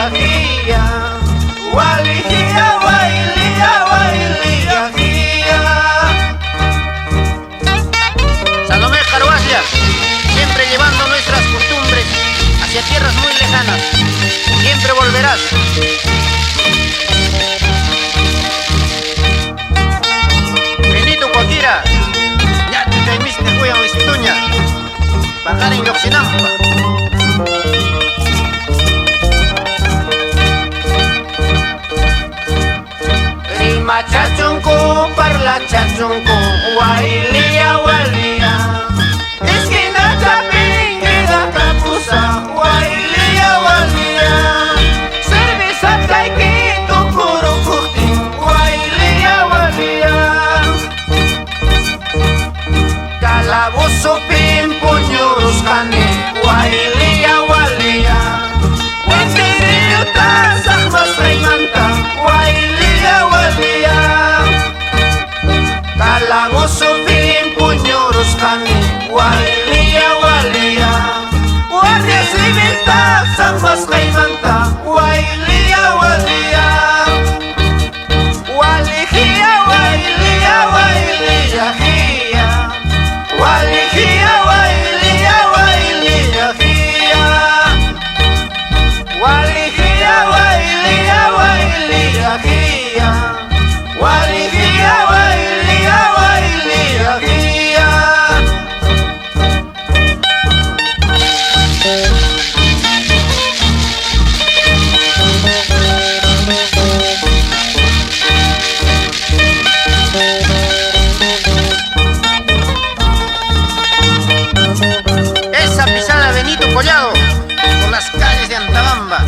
wailiyajia, walijia, wailia, wailiyajia. Salomé Carhuasia, siempre llevando nuestras costumbres hacia tierras muy lejanas. Siempre volverás. Benito Cuaquira, ya te caimiste cuya o istuña, bajar en Yoxinampa. Rima chachunku, parla chachunku, wailia, walia. Esquina chapín, ida capusa, wailia, walia. Cerveza taiki, tukuru kutin, wailia, walia. Calabozo pin, puñuros cane, wailia, walia. Wendirillo tasas, mas reimanta, wailia, walia. Calabozo pin, puñuros cane, wailia, walia. Guardia civil tasas, mas reimanta, wailia, walia. Walijia, wailia, wailiyajia. Walijia, wailia, wailiyajia. Walijia, wailia, wailiyajia. Walijia, wailia, wailiyajia. Esa pisada Benito Collado por las calles de Antabamba.